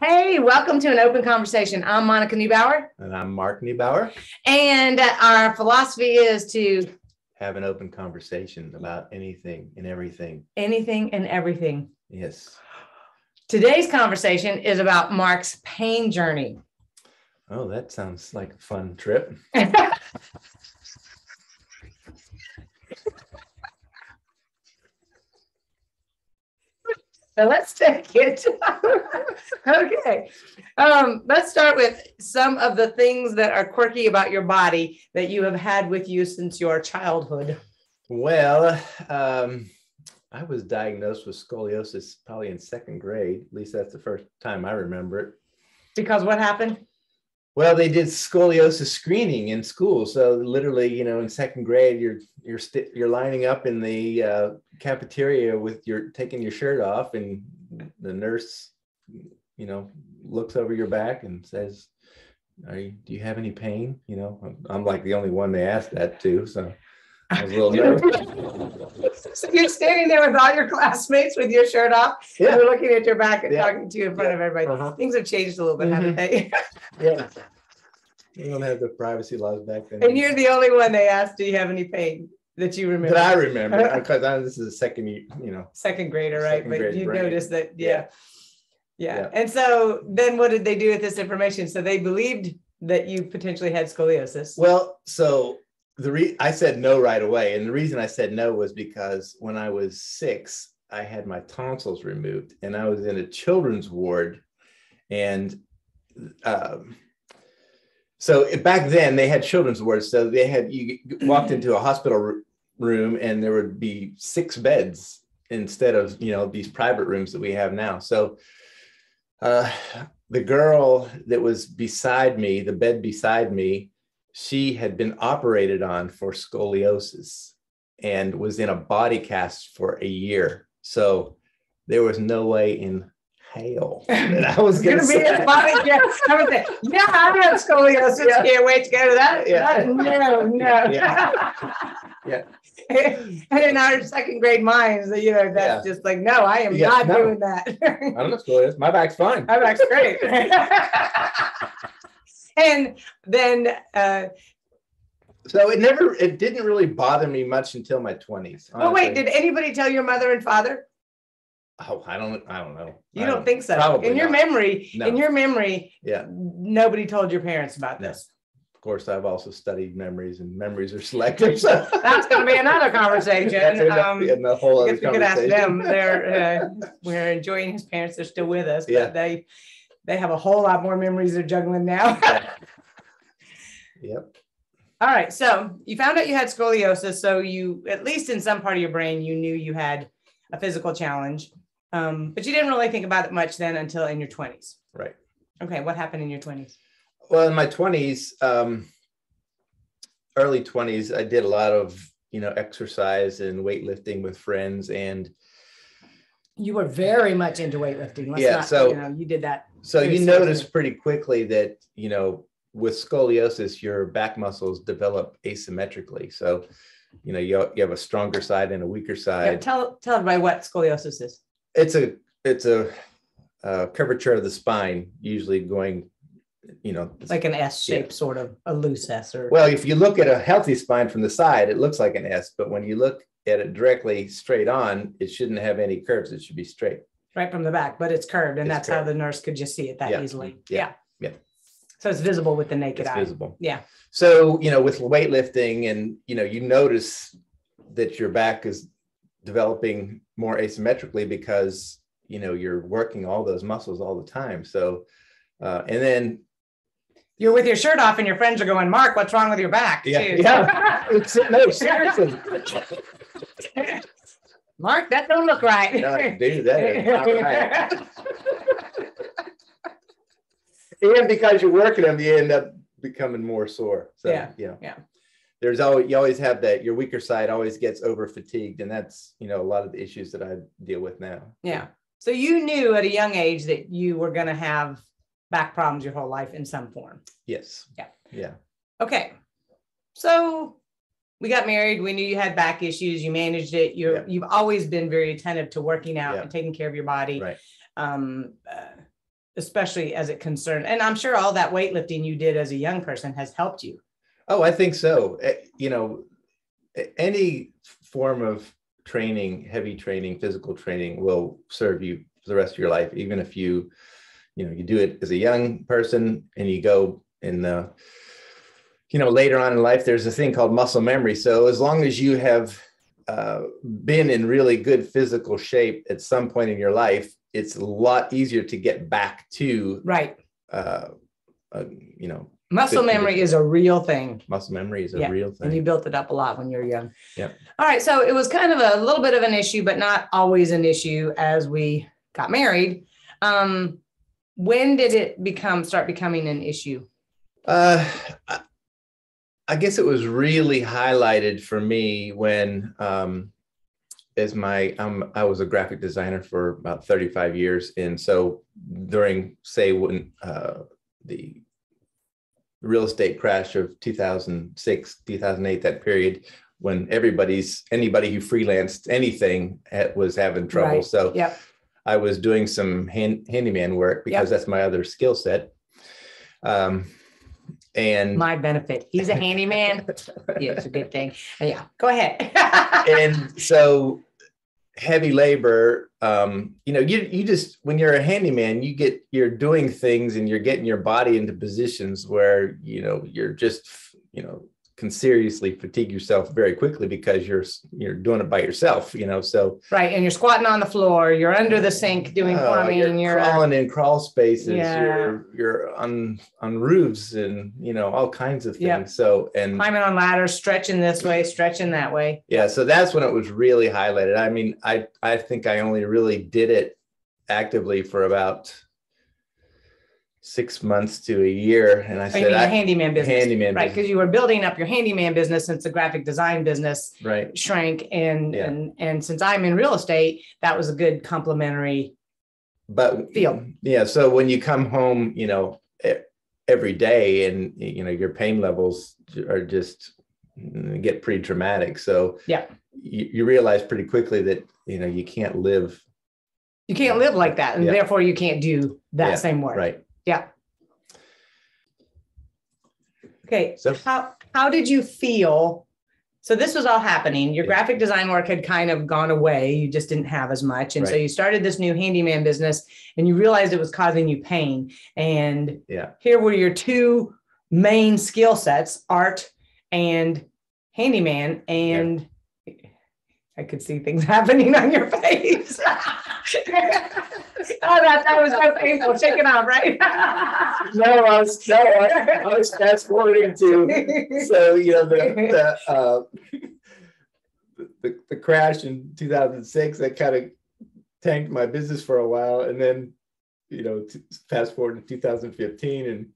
Hey, welcome to an open conversation. I'm Monica Neubauer. And I'm Mark Neubauer. And our philosophy is to have an open conversation about anything and everything. Anything and everything. Yes. Today's conversation is about Mark's pain journey. Oh, that sounds like a fun trip. So let's take it. Okay. Let's start with some of the things that are quirky about your body that you have had with you since your childhood. Well, I was diagnosed with scoliosis probably in second grade. At least that's the first time I remember it. Because what happened? Well, they did scoliosis screening in school. So literally, in second grade, you're lining up in the cafeteria with taking your shirt off, and the nurse, looks over your back and says, do you have any pain? I'm like the only one they asked that to. So I was a little nervous. So you're standing there with all your classmates with your shirt off. Yeah. And you're looking at your back and talking to you in front of everybody. Things have changed a little bit, haven't they? Yeah. We don't have the privacy laws back then. And you're the only one they asked, do you have any pain that you remember? That I remember, because this is a second grader, right? Second but grade you brain. Noticed that, yeah. And so then what did they do with this information? So they believed that you potentially had scoliosis. Well, so I said no right away. And the reason I said no was because when I was 6, I had my tonsils removed, and I was in a children's ward. And so back then they had children's wards. So you walked into a hospital room and there would be 6 beds instead of, these private rooms that we have now. So the girl that was beside me, the bed beside me, she had been operated on for scoliosis and was in a body cast for a year. So there was no way in hell that I was going to be in a body cast. Yeah, I have scoliosis. Yeah. Can't wait to go to that. Yeah. No. Yeah. And in our second grade minds, that's just like, no, I am not doing that. I don't know scoliosis. My back's fine. My back's great. And then so it didn't really bother me much until my 20s. Well, wait, did anybody tell your mother and father? Oh, I don't know. You don't think so? Probably in your not. Memory, no. In your memory, yeah, nobody told your parents about this. Of course, I've also studied memories, and memories are selective. So that's going to be another conversation. A whole other I guess we could ask them. We're enjoying his parents. They're still with us, but they have a whole lot more memories they're juggling now. Yep. All right. So you found out you had scoliosis. So you, at least in some part of your brain, you knew you had a physical challenge. But you didn't really think about it much then until in your 20s. Right. Okay. What happened in your 20s? Well, in my 20s, early 20s, I did a lot of, exercise and weightlifting with friends. And you were very much into weightlifting. You did that. So you notice pretty quickly that, with scoliosis, your back muscles develop asymmetrically. So, you have a stronger side and a weaker side. Yeah, tell everybody what scoliosis is. It's a curvature of the spine, usually going, like an S shape, sort of a loose S. Well, if you look at a healthy spine from the side, it looks like an S, but when you look at it directly straight on, it shouldn't have any curves. It should be straight. Right from the back, but it's curved, and that's how the nurse could just see it that easily. Yeah. So it's visible with the naked eye. Visible. Yeah. So, with weightlifting and, you notice that your back is developing more asymmetrically because, you're working all those muscles all the time. So, and then you're with your shirt off and your friends are going, Mark, what's wrong with your back? Yeah. No, seriously. Mark, that don't look right. No, dude, that is not right. And because you're working them, you end up becoming more sore. So, yeah. You always have that. Your weaker side always gets over fatigued. And that's, a lot of the issues that I deal with now. Yeah. So you knew at a young age that you were going to have back problems your whole life in some form. Yes. Yeah. Yeah. Okay. So we got married. We knew you had back issues. You managed it. You've always been very attentive to working out and taking care of your body. Right. especially as it concerned, and I'm sure all that weightlifting you did as a young person has helped you. Oh, I think so. Any form of training, heavy training, physical training will serve you for the rest of your life, even if you do it as a young person and you go in the, later on in life, there's a thing called muscle memory. So as long as you have been in really good physical shape at some point in your life, it's a lot easier to get back to right. Muscle memory is a real thing. Muscle memory is a real thing. And you built it up a lot when you were young. Yeah. All right. So it was kind of a little bit of an issue, but not always an issue as we got married. When did it start becoming an issue? I guess it was really highlighted for me when, I was a graphic designer for about 35 years. And so during, say, when the real estate crash of 2006, 2008, that period when anybody who freelanced anything was having trouble. Right. So yep. I was doing some handyman work because that's my other skill set. And my benefit, he's a handyman. Yeah, it's a good thing. Yeah, go ahead. And so heavy labor, you just, when you're a handyman, you're doing things and you're getting your body into positions where, you're just, can seriously fatigue yourself very quickly because you're doing it by yourself, so. Right. And you're squatting on the floor, you're under the sink doing plumbing, you're crawling in crawl spaces, you're on roofs and, all kinds of things. Yep. So, and climbing on ladders, stretching this way, stretching that way. Yeah. So that's when it was really highlighted. I mean, I think I only really did it actively for about 6 months to a year. And I said, your handyman business, right? Because you were building up your handyman business since the graphic design business shrank. And since I'm in real estate, that was a good complementary field. Yeah. So when you come home, every day and, your pain levels are just get pretty dramatic. So yeah, you realize pretty quickly that, you can't live. You can't live like that. And therefore you can't do that same work. Right. Yeah. Okay. So how did you feel? So this was all happening. Your graphic design work had kind of gone away. You just didn't have as much. And so you started this new handyman business and you realized it was causing you pain. And here were your two main skill sets, art and handyman. And I could see things happening on your face. Oh, that was so painful. Shake it off, right? No, I was fast forwarding to, so the crash in 2006 that kind of tanked my business for a while, and then fast forward to 2015 and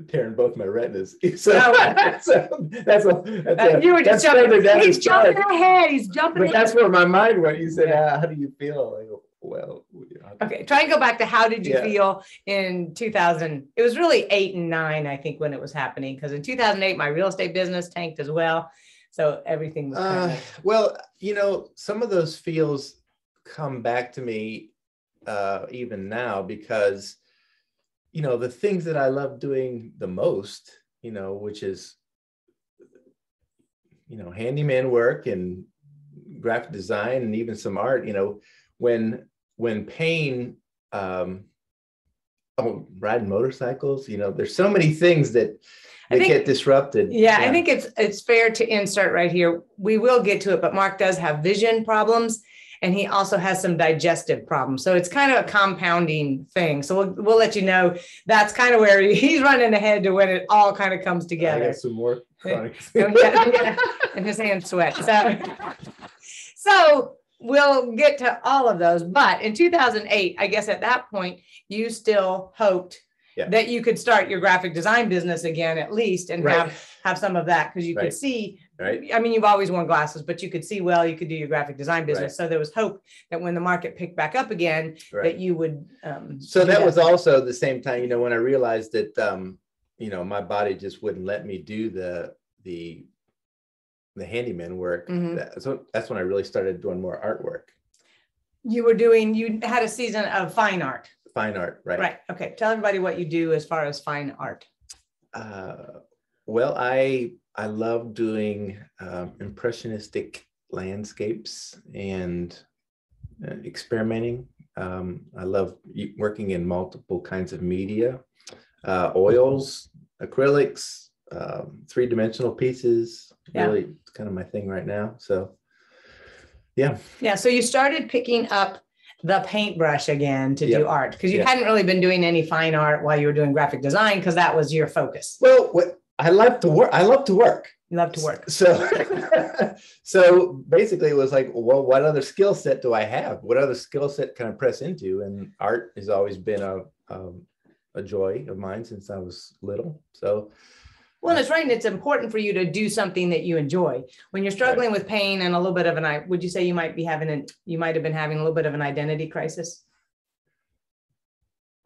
tearing both my retinas. So, that's you were just jumping. He's jumping ahead. He's jumping. But that's where my mind went. You said, "How do you feel?" I go, well, okay. Try and go back to how did you feel in 2000? It was really 8 and 9, I think, when it was happening. Because in 2008, my real estate business tanked as well. So everything was kind of... Well, some of those feels come back to me even now because the things that I love doing the most, which is, handyman work and graphic design and even some art, when pain, riding motorcycles, there's so many things that get disrupted. Yeah, I think it's fair to insert right here. We will get to it, but Mark does have vision problems. And he also has some digestive problems. So it's kind of a compounding thing. So we'll let you know that's kind of where he's running ahead to when it all kind of comes together. I got some more chronic. And his hands sweat. So we'll get to all of those. But in 2008, I guess at that point, you still hoped that you could start your graphic design business again, at least, and have some of that because you could see. Right. I mean, you've always worn glasses, but you could see well, you could do your graphic design business. Right. So there was hope that when the market picked back up again, that you would. So that was also the same time, when I realized that, my body just wouldn't let me do the handyman work. Mm-hmm. So that's when I really started doing more artwork. You had a season of fine art. Fine art, right. Right. Okay. Tell everybody what you do as far as fine art. Well, I love doing impressionistic landscapes and experimenting. I love working in multiple kinds of media, oils, acrylics, three-dimensional pieces. Yeah. Really, it's kind of my thing right now. So, yeah. Yeah. So you started picking up the paintbrush again to do art because you Yep. hadn't really been doing any fine art while you were doing graphic design because that was your focus. Well, I love to work. I love to work. You love to work. So, so basically it was like, well, what other skill set do I have? What other skill set can I press into? And art has always been a joy of mine since I was little. So, well, that's right. And it's important for you to do something that you enjoy. When you're struggling with pain and a little bit of would you say you might have been having a little bit of an identity crisis?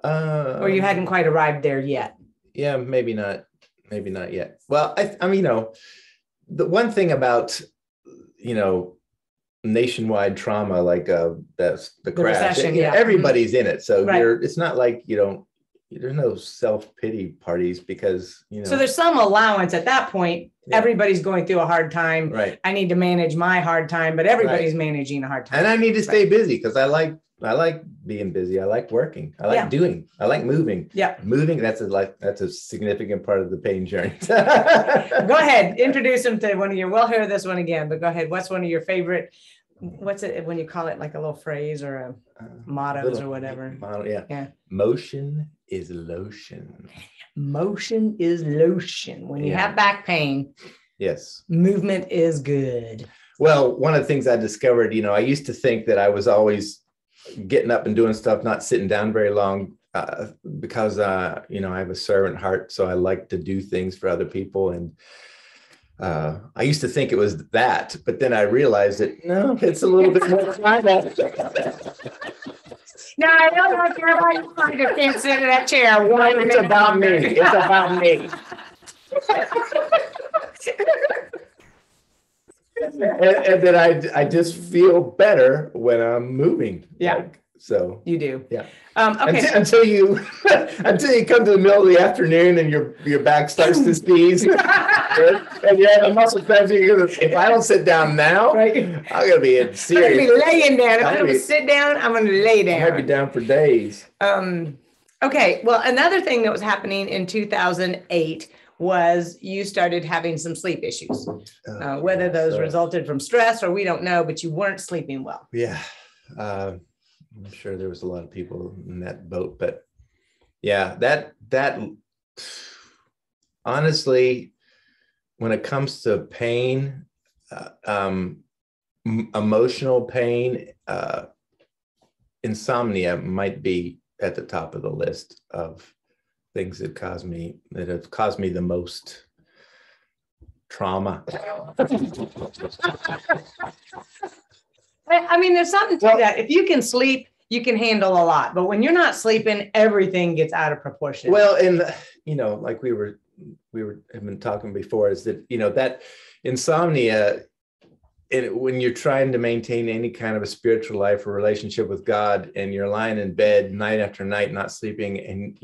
Or you hadn't quite arrived there yet? Yeah, maybe not yet. Well, I mean, the one thing about, nationwide trauma, like that's the crash, recession, everybody's in it. So right. It's not like there's no self-pity parties because, So there's some allowance at that point. Yeah. Everybody's going through a hard time. Right. I need to manage my hard time, but everybody's managing a hard time. And I need to stay busy because I like being busy. I like working. I like doing. I like moving. Yeah. Moving, that's a significant part of the pain journey. Go ahead. Introduce them to one of your, we'll hear this one again, but go ahead. What's one of your favorite, what's it when you call it like a little phrase or a mottos or whatever? Yeah. Motion is lotion. Motion is lotion. When you have back pain, yes, movement is good. Well, one of the things I discovered, I used to think that I was always getting up and doing stuff, not sitting down very long, because I have a servant heart, so I like to do things for other people. And I used to think it was that, but then I realized that no, it's a little bit more than that. No, I don't care about you. I just can't sit in that chair. It's about me. It's about me. and then I just feel better when I'm moving. Yeah. So you do. Yeah. Okay. Until you come to the middle of the afternoon and your back starts to seize, and you have a muscle tension. If I don't sit down now, I'm gonna be in serious. I'm gonna be laying down. If I don't sit down, I'm gonna lay down. I'm gonna be down for days. Okay. Well, another thing that was happening in 2008 was you started having some sleep issues. Whether those resulted from stress or we don't know, but you weren't sleeping well. Yeah. I'm sure there was a lot of people in that boat, but yeah, that honestly, when it comes to pain, emotional pain, insomnia might be at the top of the list of things that have caused me the most trauma. I mean, there's something to that. If you can sleep, you can handle a lot. But when you're not sleeping, everything gets out of proportion. Well, and like we have been talking before, is that that insomnia, when you're trying to maintain any kind of a spiritual life or relationship with God, and you're lying in bed night after night, not sleeping, and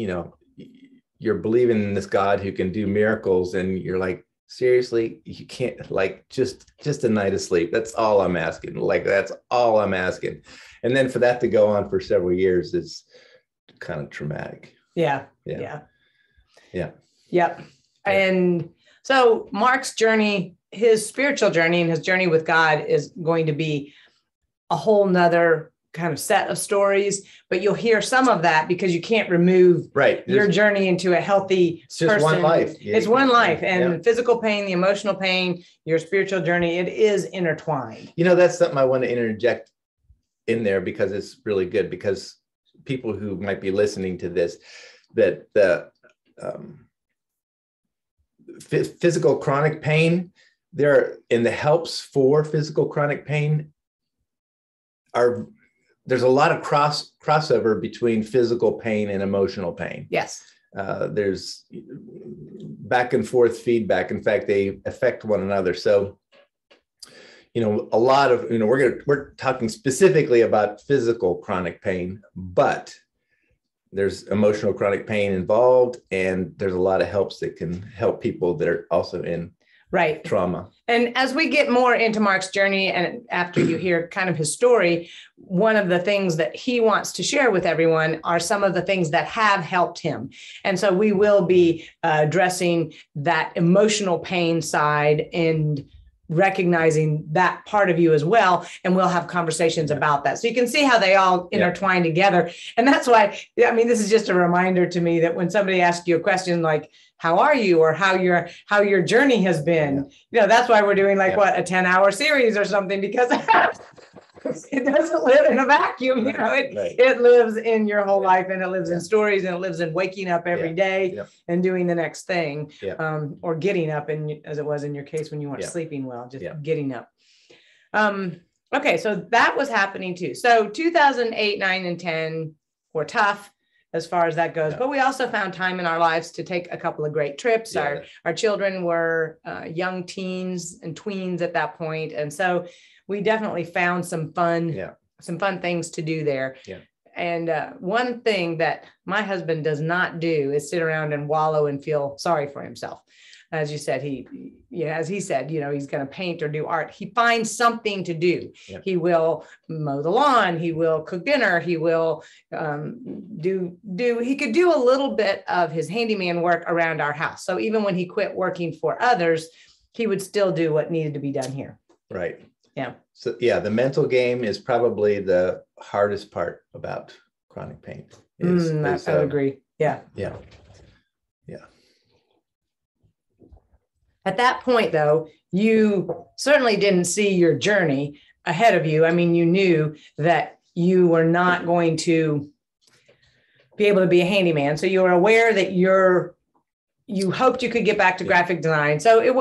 you're believing in this God who can do miracles, and you're like, seriously, you can't, like, just a night of sleep. That's all I'm asking. That's all I'm asking. And then for that to go on for several years is kind of traumatic. Yeah. And so Mark's journey, his spiritual journey and his journey with God is going to be a whole nother kind of set of stories, but you'll hear some of that because you can't remove your journey into a healthy person. Just one life. It's one life, and physical pain, the emotional pain, your spiritual journey, it is intertwined. That's something I want to interject in there because it's really good, because people who might be listening to this, that the physical chronic pain, the helps for physical chronic pain there's a lot of crossover between physical pain and emotional pain. Yes. There's back and forth feedback. In fact, they affect one another. So, a lot of, we're talking specifically about physical chronic pain, but there's emotional chronic pain involved, and there's a lot of helps that can help people that are also in trauma. And as we get more into Mark's journey, and after you hear kind of his story, one of the things that he wants to share with everyone are some of the things that have helped him. And so we will be addressing that emotional pain side and recognizing that part of you as well. And we'll have conversations about that. So you can see how they all intertwine together. And that's why, I mean, this is just a reminder to me that when somebody asks you a question like, how are you, or how your journey has been, you know, that's why we're doing like what, a 10-hour series or something, because it doesn't live in a vacuum. You know, it lives in your whole life, and it lives in stories, and it lives in waking up every day and doing the next thing, or getting up, and as it was in your case when you weren't sleeping well, just getting up. Okay, so that was happening too. So 2008, 9, and 10 were tough as far as that goes, but we also found time in our lives to take a couple of great trips. Our children were young teens and tweens at that point, and so we definitely found some fun things to do there. And one thing that my husband does not do is sit around and wallow and feel sorry for himself. As you said, as he said, you know, he's going to paint or do art. He finds something to do. He will mow the lawn. He will cook dinner. He will he could do a little bit of his handyman work around our house. So even when he quit working for others, he would still do what needed to be done here. Right. So the mental game is probably the hardest part about chronic pain. I would agree. Yeah. At that point, though, you certainly didn't see your journey ahead of you. I mean, you knew that you were not going to be able to be a handyman. So you were aware that you hoped you could get back to graphic design. So it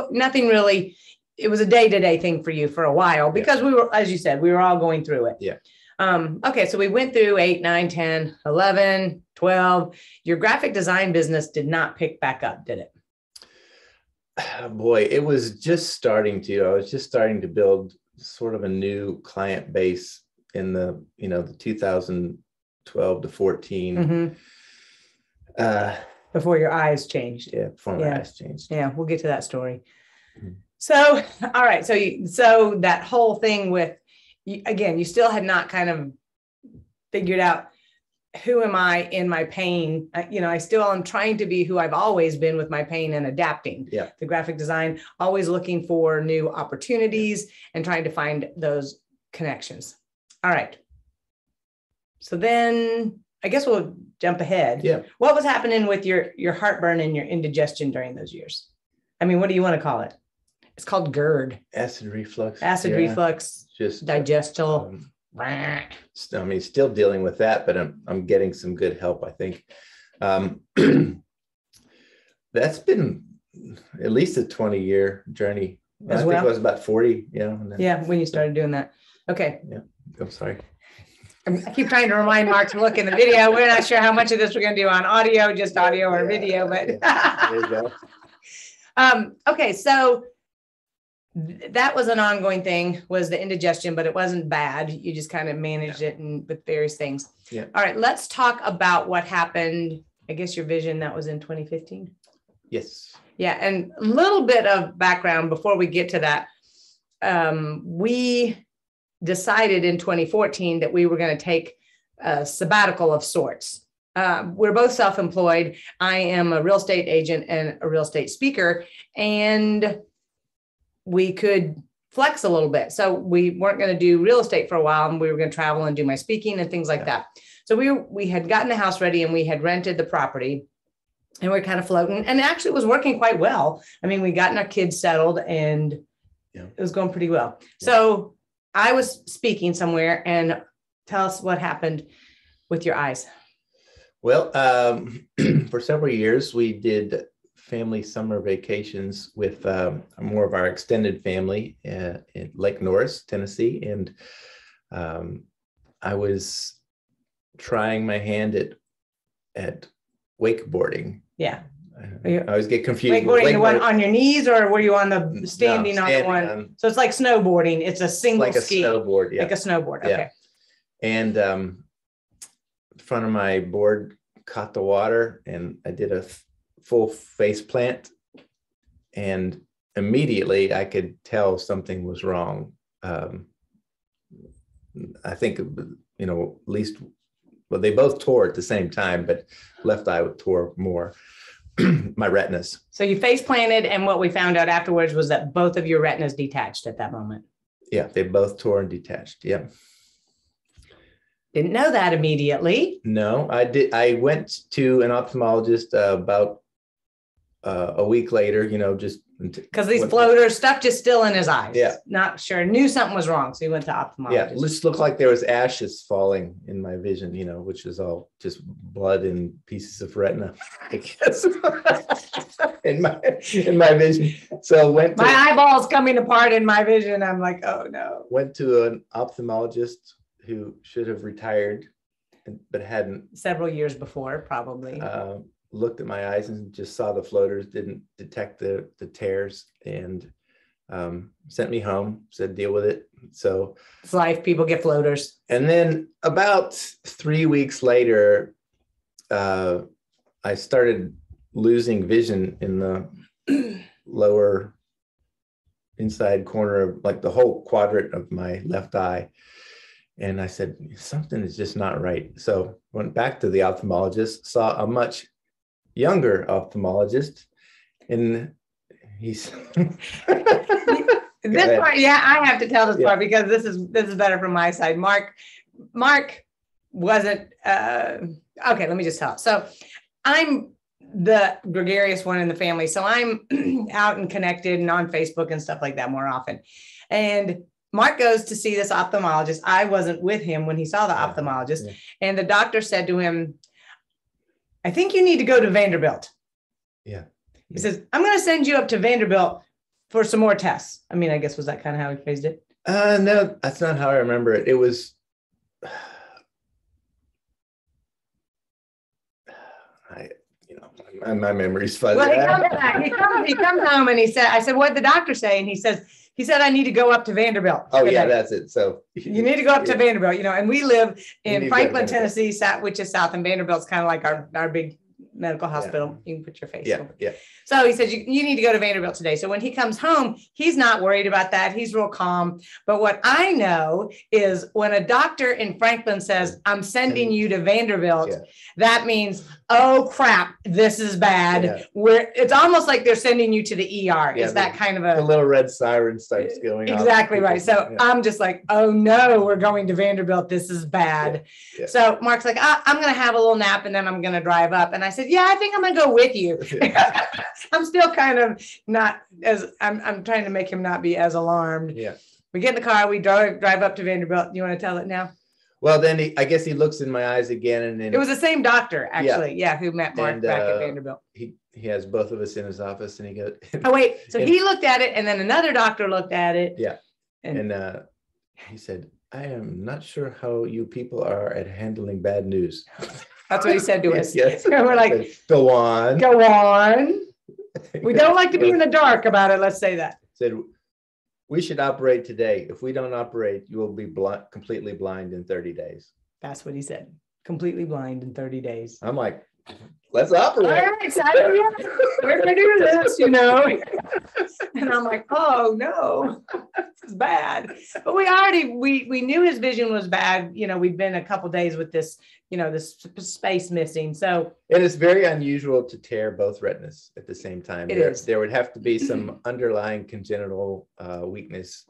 was a day-to-day thing for you for a while, because we were, as you said, we were all going through it. Okay, so we went through 8, 9, 10, 11, 12. Your graphic design business did not pick back up, did it? Boy, it was just starting to. I was just starting to build sort of a new client base in the 2012 to 14. Before your eyes changed. Before my eyes changed. We'll get to that story. So, all right. So that whole thing with, again, you still had not kind of figured out, who am I in my pain? I still am trying to be who I've always been with my pain and adapting to graphic design, always looking for new opportunities and trying to find those connections. All right. So then I guess we'll jump ahead. What was happening with your heartburn and your indigestion during those years? I mean, what do you want to call it? It's called GERD. Acid reflux. Just digestional. I mean, still dealing with that, but I'm getting some good help, I think. That's been at least a 20-year journey. I think it was about 40. When you started doing that. Okay. I'm sorry. I keep trying to remind Mark to look in the video. We're not sure how much of this we're going to do on audio, just audio or video, but there you go. Okay, so that was an ongoing thing, was the indigestion, but it wasn't bad. You just kind of managed it with various things. All right, let's talk about what happened. I guess your vision, that was in 2015. Yes. And a little bit of background before we get to that. We decided in 2014 that we were going to take a sabbatical of sorts. We're both self-employed. I am a real estate agent and a real estate speaker, and we could flex a little bit. So we weren't going to do real estate for a while, and we were going to travel and do my speaking and things like that. So we had gotten the house ready, and we had rented the property, and we're kind of floating, and actually it was working quite well. I mean, we gotten our kids settled, and it was going pretty well. So I was speaking somewhere, and tell us what happened with your eyes. Well, for several years, we did family summer vacations with more of our extended family in Lake Norris, Tennessee. And I was trying my hand at wakeboarding. I always get confused. Wakeboarding, the one on your knees, or were you on the standing on the one? So it's like snowboarding. It's a single ski. Like a snowboard, Like a snowboard, okay. And front of my board caught the water and I did a full face plant, and immediately I could tell something was wrong. I think, at least, well, they both tore at the same time, but left eye tore more. My retinas. So you face planted, and what we found out afterwards was that both of your retinas detached at that moment. Yeah, they both tore and detached. Yeah. Didn't know that immediately. No, I did. I went to an ophthalmologist about a week later, just because these floaters, stuff just still in his eyes. Yeah. Not sure. Knew something was wrong. So he went to ophthalmologist. Yeah. It just looked like there was ashes falling in my vision, which is all just blood and pieces of retina, I guess, in my vision. So my eyeballs coming apart in my vision. I'm like, oh no. Went to an ophthalmologist who should have retired, but hadn't. Several years before, probably. Looked at my eyes and just saw the floaters, didn't detect the tears, and sent me home, said deal with it. So it's life. People get floaters. And then about 3 weeks later, I started losing vision in the lower inside corner of, like, the whole quadrant of my left eye. And I said, something is just not right. So went back to the ophthalmologist, saw a much younger ophthalmologist, and he's this part. Yeah, I have to tell this part because this is better from my side. Mark wasn't okay. Let me just tell. So I'm the gregarious one in the family, so I'm out and connected and on Facebook and stuff like that more often. And Mark goes to see this ophthalmologist. I wasn't with him when he saw the ophthalmologist, and the doctor said to him, I think you need to go to Vanderbilt. Yeah. He says, I'm going to send you up to Vanderbilt for some more tests. I mean, I guess, was that kind of how he phrased it? No, that's not how I remember it. It was, my memory's fuzzy. Well, he comes home and he said, I said, what did the doctor say? And he said, I need to go up to Vanderbilt. Oh, yeah, that's it. So you need to go up to Vanderbilt, and we live in Franklin, Tennessee, which is south, and Vanderbilt's kind of like our big medical hospital. You can put your face over. Yeah. So he said, you need to go to Vanderbilt today. So when he comes home, he's not worried about that. He's real calm. But what I know is when a doctor in Franklin says, I'm sending you to Vanderbilt, that means, oh crap, this is bad. It's almost like they're sending you to the ER. Is that kind of a little red siren starts going off. Exactly right. So I'm just like, oh no, we're going to Vanderbilt. This is bad. Yeah. So Mark's like, I'm going to have a little nap and then I'm going to drive up. And I said, yeah, I think I'm going to go with you. I'm still kind of not as, I'm trying to make him not be as alarmed. Yeah. We get in the car, we drive up to Vanderbilt. You want to tell it now? Well, then I guess he looks in my eyes again, and then it was the same doctor, actually. Yeah, who met Mark back at Vanderbilt. He has both of us in his office, and he goes. Oh wait, so he looked at it, and then another doctor looked at it. Yeah, and he said, "I am not sure how you people are at handling bad news." That's what he said to us. Yes. And we're like, "Go on, go on." We don't like to be in the dark about it. Let's say that. Said, we should operate today. If we don't operate, you will be completely blind in 30 days. That's what he said. Completely blind in 30 days. I'm like, let's operate. All right, excited. We're going to do this, And I'm like, oh, no, this is bad. But we knew his vision was bad. We'd been a couple of days with this, this space missing. So. And it's very unusual to tear both retinas at the same time. There would have to be some underlying congenital weakness.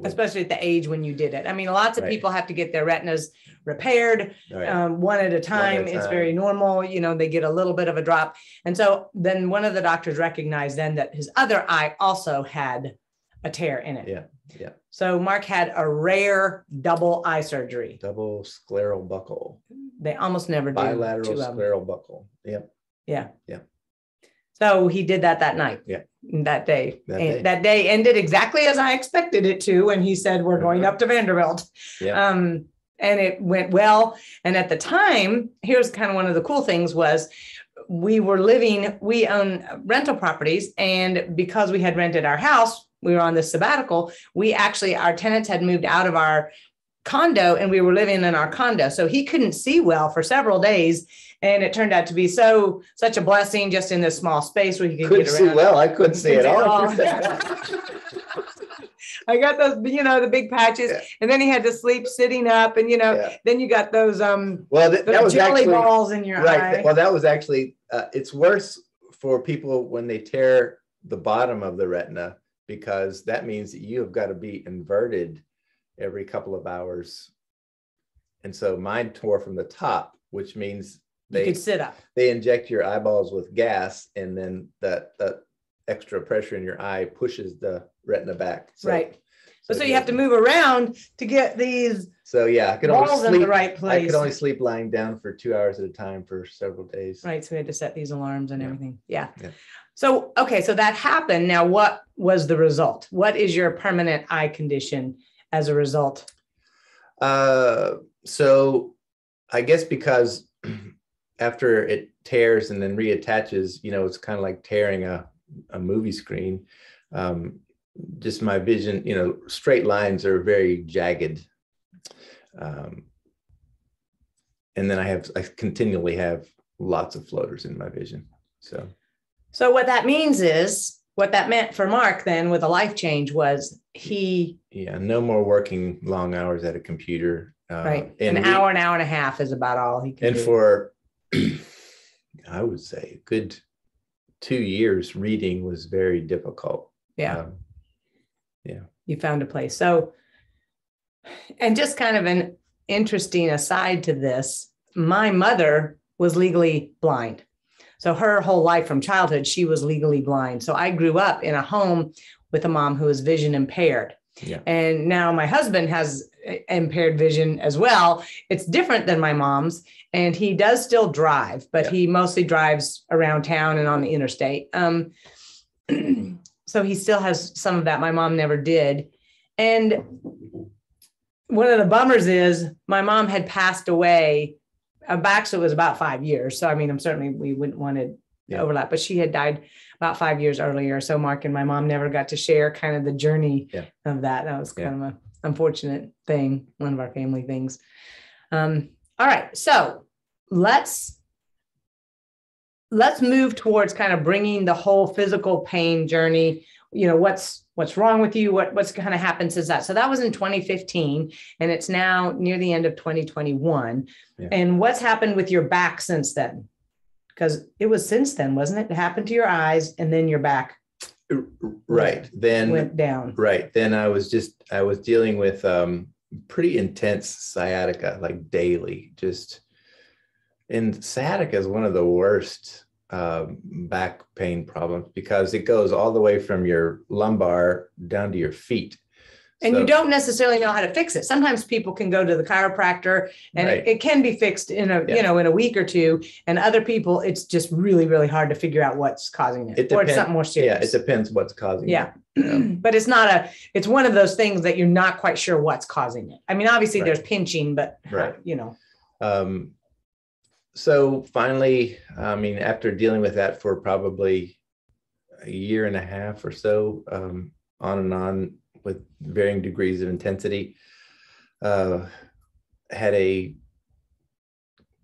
Especially at the age when you did it. I mean, lots of people have to get their retinas repaired one at a time. It's very normal. They get a little bit of a drop. And so then one of the doctors recognized then that his other eye also had a tear in it. Yeah. So Mark had a rare double eye surgery. Double scleral buckle. They almost never do. Bilateral scleral buckle. Yep. Yeah. So he did that night. Yeah. That day. That day ended exactly as I expected it to when he said, we're going up to Vanderbilt. Yeah. And it went well. And at the time, here's kind of one of the cool things was we own rental properties. And because we had rented our house, we were on this sabbatical. Our tenants had moved out of our condo, and we were living in our condo. So he couldn't see well for several days. And it turned out to be such a blessing just in this small space where he could Couldn't get see around. well. I couldn't see at all. I got those, the big patches, and then he had to sleep sitting up, and then you got those that was jelly actually, balls in your eye. Well, that was actually it's worse for people when they tear the bottom of the retina, because that means that you have got to be inverted every couple of hours. And so mine tore from the top, which means you could sit up. They inject your eyeballs with gas, and then that extra pressure in your eye pushes the retina back. Right. So you have to move around to get these. So yeah, I could balls in the right place. I could only sleep lying down for 2 hours at a time for several days. Right. So we had to set these alarms and everything. Yeah. So, okay. So that happened. Now, what was the result? What is your permanent eye condition as a result? So I guess because after it tears and then reattaches, it's kind of like tearing a movie screen. Just my vision, straight lines are very jagged. And then I continually have lots of floaters in my vision. So what that means is, what that meant for Mark then with a life change was no more working long hours at a computer. Right. An hour and a half is about all he can do. And for, I would say, a good 2 years, reading was very difficult. Yeah. You found a place. So, and just kind of an interesting aside to this, my mother was legally blind. So her whole life from childhood, she was legally blind. So I grew up in a home with a mom who was vision impaired. Yeah. And now my husband has impaired vision as well. It's different than my mom's, and he does still drive, but he mostly drives around town and on the interstate. So he still has some of that. My mom never did. And one of the bummers is my mom had passed away back, so it was about 5 years. So, I mean, we wouldn't want to overlap, but she had died about 5 years earlier. So Mark and my mom never got to share kind of the journey of that. That was kind of an unfortunate thing, one of our family things. All right. So let's move towards kind of bringing the whole physical pain journey. What's wrong with you? What's kind of happened since that? So that was in 2015, and it's now near the end of 2021. Yeah. And what's happened with your back since then? Because it was since then, wasn't it? It happened to your eyes, and then your back. Right. Then went down. Right. Then I was dealing with pretty intense sciatica, like daily, and sciatica is one of the worst back pain problems, because it goes all the way from your lumbar down to your feet. And you don't necessarily know how to fix it. Sometimes people can go to the chiropractor and it can be fixed in a week or two. And other people, it's just really, really hard to figure out what's causing it. Or it's something more serious. Yeah, it depends what's causing it. But it's one of those things that you're not quite sure what's causing it. I mean, obviously there's pinching, but So finally, after dealing with that for probably a year and a half or so, on and on with varying degrees of intensity, had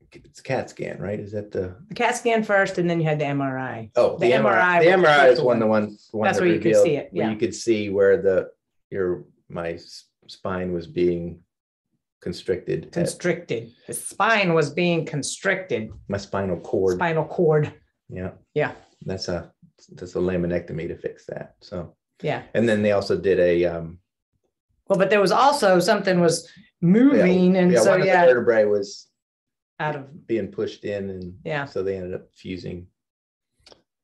it's CAT scan, right? Is that the CAT scan first, and then you had the MRI? Oh, the MRI. The MRI is the one that's where you could see it. Where you could see where my spine was being constricted. The spine was being constricted. My spinal cord. Yeah. That's a laminectomy to fix that. So and then they also did a but there was also something was moving, and so one of the vertebrae was out of being pushed in, and so they ended up fusing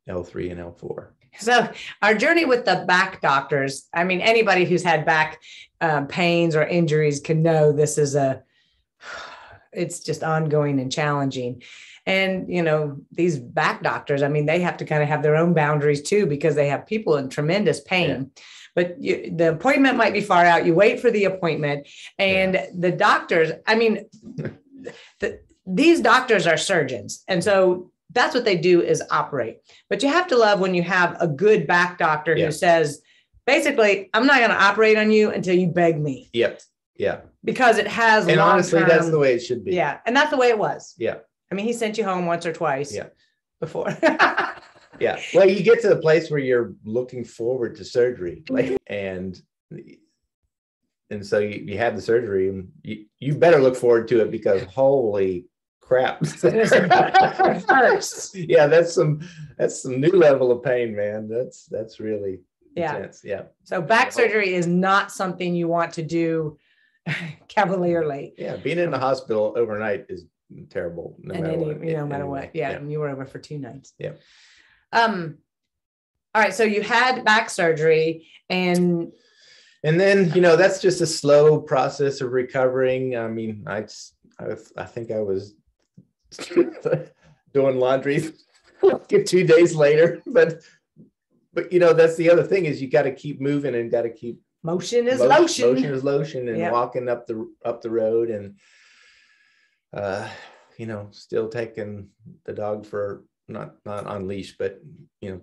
L3 and L4. So our journey with the back doctors, I mean, anybody who's had back pains or injuries can know this is it's just ongoing and challenging. And, these back doctors, I mean, they have to kind of have their own boundaries too, because they have people in tremendous pain. Yeah. But the appointment might be far out. You wait for the appointment, and the doctors, I mean, these doctors are surgeons. And so that's what they do, is operate. But you have to love when you have a good back doctor who says, basically, I'm not going to operate on you until you beg me. Yep. Yeah. because it has And honestly, that's long-term- the way it should be. Yeah. And that's the way it was. Yeah. I mean, he sent you home once or twice before. Yeah. Well, you get to the place where you're looking forward to surgery, like, and so you have the surgery, and you better look forward to it, because holy crap. Yeah, that's some new level of pain, man. That's really intense. Yeah. So back surgery is not something you want to do cavalierly. Yeah, being in the hospital overnight is terrible, no matter what. Yeah, and you were over for 2 nights. Yeah. All right, so you had back surgery, and then that's just a slow process of recovering. I mean, I think I was doing laundry 2 days later, but that's the other thing, is you got to keep moving and got to keep motion is lotion. Motion is lotion, and walking up the road, and still taking the dog for not on leash, but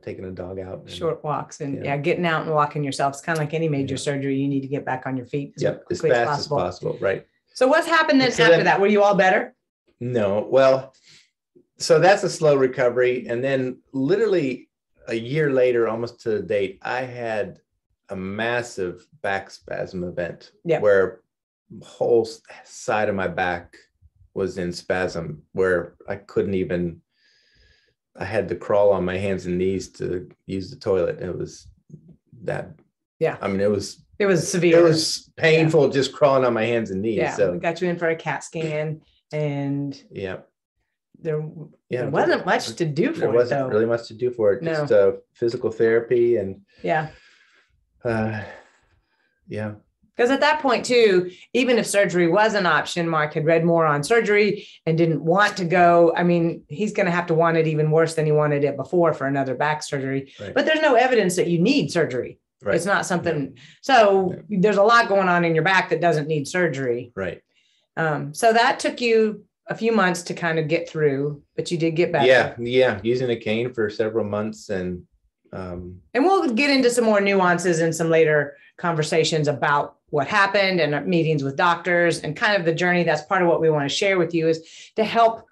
taking a dog out, and short walks, and getting out and walking yourself. It's kind of like any major surgery. You need to get back on your feet as fast as possible. Right. So what's happened then after that? Were you all better? No. Well, so that's a slow recovery, and then literally a year later, almost to the date, I had a massive back spasm event where the whole side of my back was in spasm, where I had to crawl on my hands and knees to use the toilet. It was that. Yeah. I mean, it was severe. It was painful just crawling on my hands and knees. Yeah. So we got you in for a CAT scan, and there wasn't much to do for it. There wasn't really much to do for it. Just physical therapy and Because at that point too, even if surgery was an option, Mark had read more on surgery and didn't want to go. I mean, he's going to have to want it even worse than he wanted it before for another back surgery. Right. But there's no evidence that you need surgery. Right. It's not something. Yeah. So there's a lot going on in your back that doesn't need surgery. Right. So that took you a few months to kind of get through, but you did get better. Yeah. Using a cane for several months, and we'll get into some more nuances in some later conversations about what happened and meetings with doctors and kind of the journey. That's part of what we want to share with you, is to help,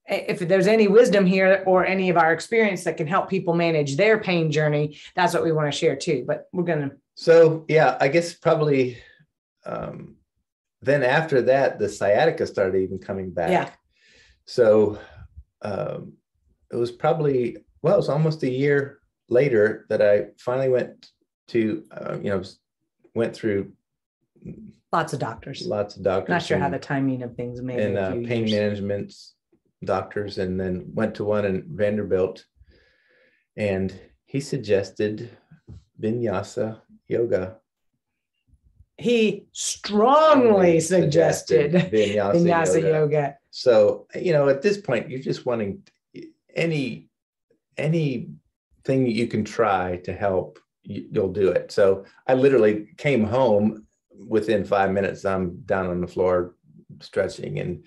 if there's any wisdom here or any of our experience that can help people manage their pain journey, that's what we want to share too. But we're going to. So, I guess probably then after that, the sciatica started even coming back. Yeah. So it was probably, it was almost a year later that I finally went to, went through lots of doctors. Not sure how the timing of things made it. And pain management doctors, and then went to one in Vanderbilt, and he suggested vinyasa yoga. He strongly suggested vinyasa yoga. So, at this point, you're just wanting anything that you can try to help, you'll do it. So I literally came home within 5 minutes. I'm down on the floor stretching, and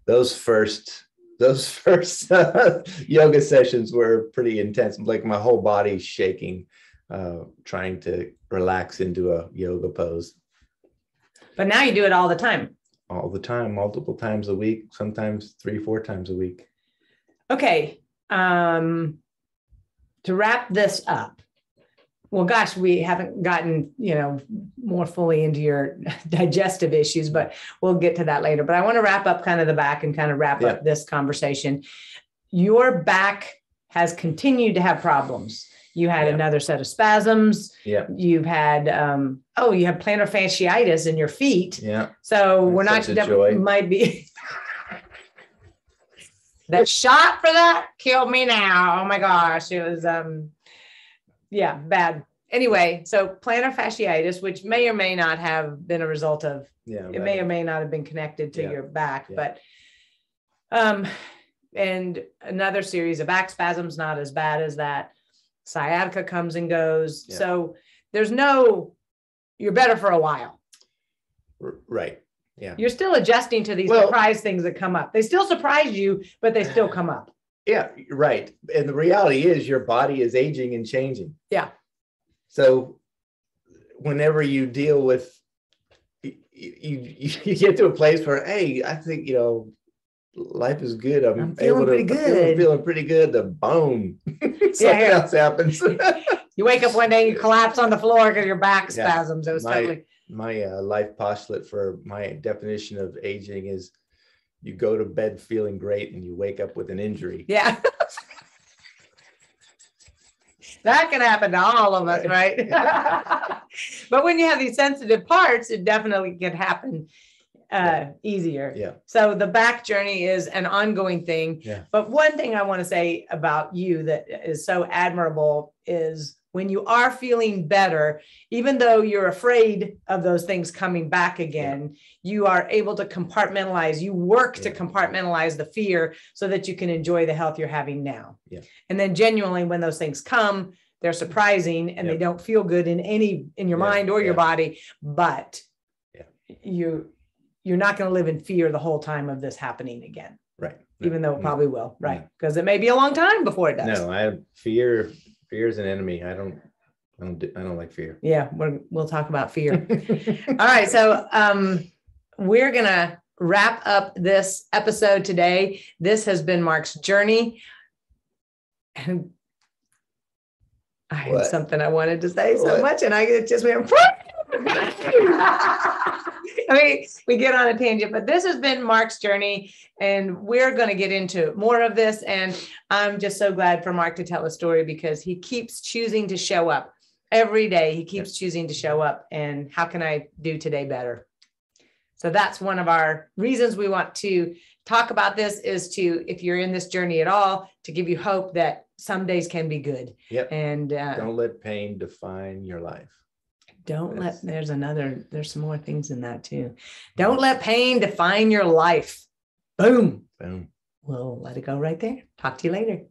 those first yoga sessions were pretty intense. Like my whole body's shaking, trying to relax into a yoga pose. But now you do it all the time. All the time, multiple times a week, sometimes 3-4 times a week. Okay. To wrap this up. Well, gosh, we haven't gotten, more fully into your digestive issues, but we'll get to that later. But I want to wrap up kind of the back and kind of wrap up this conversation. Your back has continued to have problems. You had another set of spasms. Yeah. You've had, you have plantar fasciitis in your feet. Yeah. So we're not, that might be. That shot for that killed me now. Oh my gosh. It was, bad. Anyway, so plantar fasciitis, which may or may not have been a result of, it may or may not have been connected to your back, but, and another series of back spasms, not as bad as that. Sciatica comes and goes. Yeah. So you're better for a while. Right. Yeah. You're still adjusting to these surprise things that come up. They still surprise you, but they still come up. Yeah, right. And the reality is your body is aging and changing. Yeah. So whenever you deal with, you get to a place where, hey, I think, life is good. I'm feeling pretty good. Feeling pretty good. The boom, something else happens. You wake up one day and you collapse on the floor because your back spasms. It was my life postulate for my definition of aging is you go to bed feeling great and you wake up with an injury. Yeah. That can happen to all of us, right? But when you have these sensitive parts, it definitely can happen easier. Yeah. So the back journey is an ongoing thing. Yeah. But one thing I want to say about you that is so admirable is when you are feeling better, even though you're afraid of those things coming back again, you are able to compartmentalize. You work to compartmentalize the fear so that you can enjoy the health you're having now. Yeah. And then genuinely, when those things come, they're surprising and they don't feel good in your mind or your body, but you're not going to live in fear the whole time of this happening again. Right. Even though it probably will. Right. Because it may be a long time before it does. No, fear is an enemy. I don't like fear. Yeah. We'll talk about fear. All right. So we're going to wrap up this episode today. This has been Mark's journey. And I had something I wanted to say so much, and it just went. I mean, we get on a tangent, but this has been Mark's journey, and we're going to get into more of this. And I'm just so glad for Mark to tell a story because he keeps choosing to show up every day. He keeps choosing to show up. And how can I do today better? So that's one of our reasons we want to talk about this is to, if you're in this journey at all, to give you hope that some days can be good. Yep. And don't let pain define your life. There's some more things in that too. Don't let pain define your life. Boom. Boom. We'll let it go right there. Talk to you later.